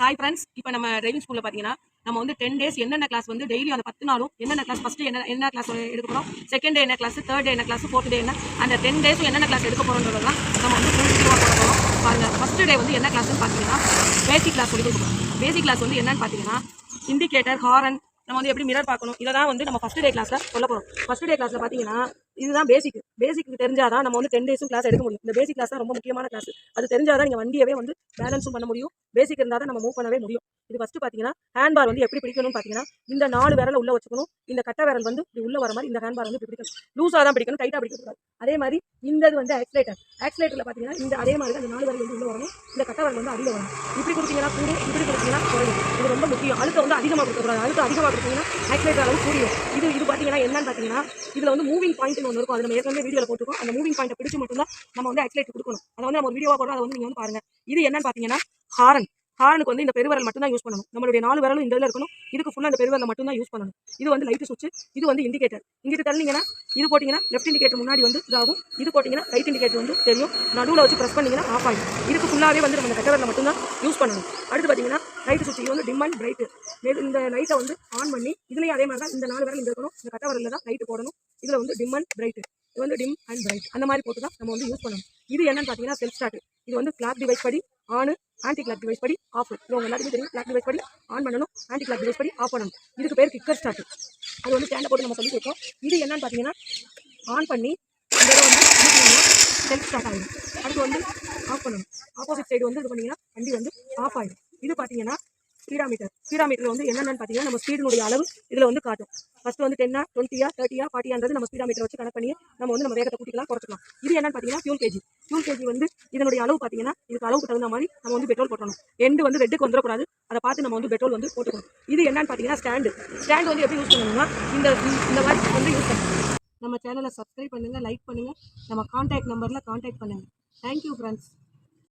Hi friends, இப்போ நம்ம driving ஸ்கூலில் பார்த்தீங்கன்னா நம்ம வந்து 10 டேஸ் என்னென்ன கிளாஸ் வந்து டெய்லி அந்த 10 நாளும் என்னென்ன கிளாஸ் ஃபஸ்ட்டு என்ன கிளாஸ் எடுக்க போகிறோம், செகண்ட் டே என்ன கிளாஸ், தேர்ட் டே என்ன கிளாஸ், ஃபோர்த் டே என்ன, அந்த 10 டேஸும் என்னென்ன கிளாஸ் எடுக்க போகிறோன்றதெல்லாம் நம்ம வந்து ஃபுல்லாக போட போகிறோம். பாருங்கள், ஃபஸ்ட்டு டே வந்து என்ன கிளாஸ்ன்னு பார்த்தீங்கன்னா பேசிக் கிளாஸ் சொல்லி கொடுக்கணும். பேசிக் கிளாஸ் வந்து என்னன்னு பார்த்தீங்கன்னா இண்டிகேட்டர், ஹாரன், நம்ம வந்து எப்படி மிரர் பார்க்கணும், இதை தான் வந்து நம்ம ஃபஸ்ட் டே கிளாஸில் சொல்ல போகிறோம். ஃபஸ்ட் டே கிளாஸில் பார்த்தீங்கன்னா இதுதான் பேசிக் தெரிஞ்சாதான் நம்ம வந்து 10 டேஸும் கிளாஸ் எடுக்க முடியும். இந்த பேசிக் கிளாஸ் தான் ரொம்ப முக்கியமான கிளாஸ். அது தெரிஞ்சாதான் நீங்கள் வண்டியவே வந்து பேலன்ஸும் பண்ண முடியும். பேசிக் இருந்தால் தான் நம்ம மூவ் பண்ணவே முடியும். இது ஃபஸ்ட்டு பார்த்தீங்கன்னா ஹேண்ட் பார் வந்து எப்படி பிடிக்கணும்னு பார்த்தீங்கன்னா இந்த 4 விரலை உள்ள வச்சுக்கணும். இந்த கட்டை விரல் வந்து இப்படி உள்ள வர மாதிரி இந்த ஹேண்ட் பார் வந்து இப்படி பிடிக்கணும். லூஸாக தான் பிடிக்கணும், டைட்டாக பிடிக்கக்கூடாது. அதே மாதிரி இந்த இது வந்து ஆக்சிலேட்டரில் பார்த்தீங்கன்னா இந்த அதே மாதிரி அந்த 4 விரல் வந்து உள்ள வரணும், இந்த கட்டை விரல் வந்து அடியில் வரணும். இப்படி கொடுத்தீங்கன்னா கூடும், இப்படி கொடுத்தீங்கன்னா குறையும். இது ரொம்ப முக்கியம். அழுத்தம் வந்து அதிகமாக கொடுக்கக்கூடாது. அழுத்தம் அதிகமாக கொடுத்தீங்கன்னா ஆக்சிலேட்டர் அளவு கூடியும். இது பார்த்தீங்கன்னா என்னன்னு பார்த்தீங்கன்னா இதில் வந்து மூவிங் பாயிண்ட்னு ஒன்று இருக்கும். அது நம்ம ஏற்கனவே வீடியோவில் போட்டுருக்கோம். அந்த மூவிங் பாயிண்ட்டை பிடிச்சி மட்டும்தான் நம்ம வந்து ஆக்சிலேட்டர் கொடுக்கணும். அதை வந்து நம்ம ஒரு வீடியோவாக போடுறோம். அதை வந்து நீங்கள் வந்து பாருங்கள். இது என்னன்னு பார்த்தீங்கன்னா ஹாரனுக்கு வந்து இந்த பெருவரல் மட்டும் தான் யூஸ் பண்ணணும். நம்மளுடைய 4 விரலும் இந்த இதில் இருக்கணும். இதுக்கு ஃபுல்லாக இந்த பெருவரலை மட்டும் தான் யூஸ் பண்ணணும். இது வந்து லைட் சுவிட்ச், இது வந்து இண்டிகேட்டர். இங்கிட்டு தள்ளிங்கன்னா இது போட்டிங்கன்னா லெஃப்ட் இண்டிகேட்டர் முன்னாடி வந்து இதாகும். இது போட்டிங்கன்னா ரைட் இண்டிகேட்டர் வந்து தெரியும். நடுவில் வச்சு ப்ரெஸ் பண்ணிங்கன்னா ஆஃப் ஆகும். இதுக்கு ஃபுல்லாகவே வந்து நம்ம இந்த கட்டவரில் மட்டும் தான் யூஸ் பண்ணணும். அடுத்து பார்த்தீங்கன்னா லைட் சுவிட்ச். இது வந்து டிம் அண்ட் பிரைட்டு. இந்த லைட்டை வந்து ஆன் பண்ணி இதுலேயும் அதே மாதிரி தான் இந்த 4 விரல் இங்கே இருக்கணும். இந்த கட்டவரில் தான் லைட்டு போடணும். இதில் வந்து டிம் அண்ட் பிரைட்டு. இது வந்து டிம் அண்ட் பிரைட் அந்த மாதிரி போட்டு தான் நம்ம வந்து யூஸ் பண்ணணும். இது என்னன்னு பார்த்தீங்கன்னா செல்ஃப் ஸ்டார்ட். இது வந்து கிளாக் டிவைஸ் படி ஆன், ஆன்டி கிளாக் டிவைஸ் படி ஆஃப். இது உங்க எல்லாத்துக்கும் தெரியும். கிளாக் டிவைஸ் படி ஆன் பண்ணணும், ஆன்டி கிளாக் டிவைஸ் படி ஆஃப் பண்ணணும். இதுக்கு பேர் கிக்கர் ஸ்டார்ட். அது வந்து ஸ்டாண்டை போட்டு நம்ம சொல்லி கொடுப்போம். இது என்னன்னு பார்த்தீங்கன்னா ஆன் பண்ணி இந்த வந்து செல்ஃப் ஸ்டார்ட் ஆகிடும். அடுத்து வந்து ஆஃப் பண்ணணும். ஆப்போசிட் சைடு வந்து இது பண்ணிங்கன்னா வண்டி வந்து ஆஃப் ஆகிடும். இது பார்த்தீங்கன்னா ஸ்பீடாமீட்டர் வந்து என்னென்னு பார்த்தீங்கன்னா நம்ம ஸ்பீடினுடைய அளவு இதில் வந்து காட்டும். ஃபஸ்ட்டு வந்து 10, 20, 30, 40 நம்ம ஸ்பீடாமீட்டர் வச்சு கனெக்ட் பண்ணி நம்ம வந்து நம்ம வேகத்தை கூட்டிக்கலாம், குறைச்சிக்கலாம். இது என்னன்னு பார்த்தீங்கன்னா ஃபியூல் கேஜி வந்து இதனுடைய அளவு பார்த்தீங்கன்னா இதுக்கு அளவுக்கு தகுந்த மாதிரி நம்ம வந்து பெட்ரோல் போட்டணும். எண்டு வந்து ரெட்டுக்கு வந்துடக்கூடாது. அதை பார்த்து நம்ம வந்து பெட்ரோல் வந்து போட்டுக்கணும். இது என்னன்னு பார்த்தீங்கன்னா ஸ்டாண்டு வந்து எப்படி யூஸ் பண்ணணும்னா இந்த மாதிரி வந்து யூஸ் பண்ணணும். நம்ம சேனலை சப்ஸ்கிரைப் பண்ணுங்கள், லைக் பண்ணுங்கள், நம்ம கான்டாக்ட் நம்பரில் கான்டாக்ட் பண்ணுங்கள். Thank you friends.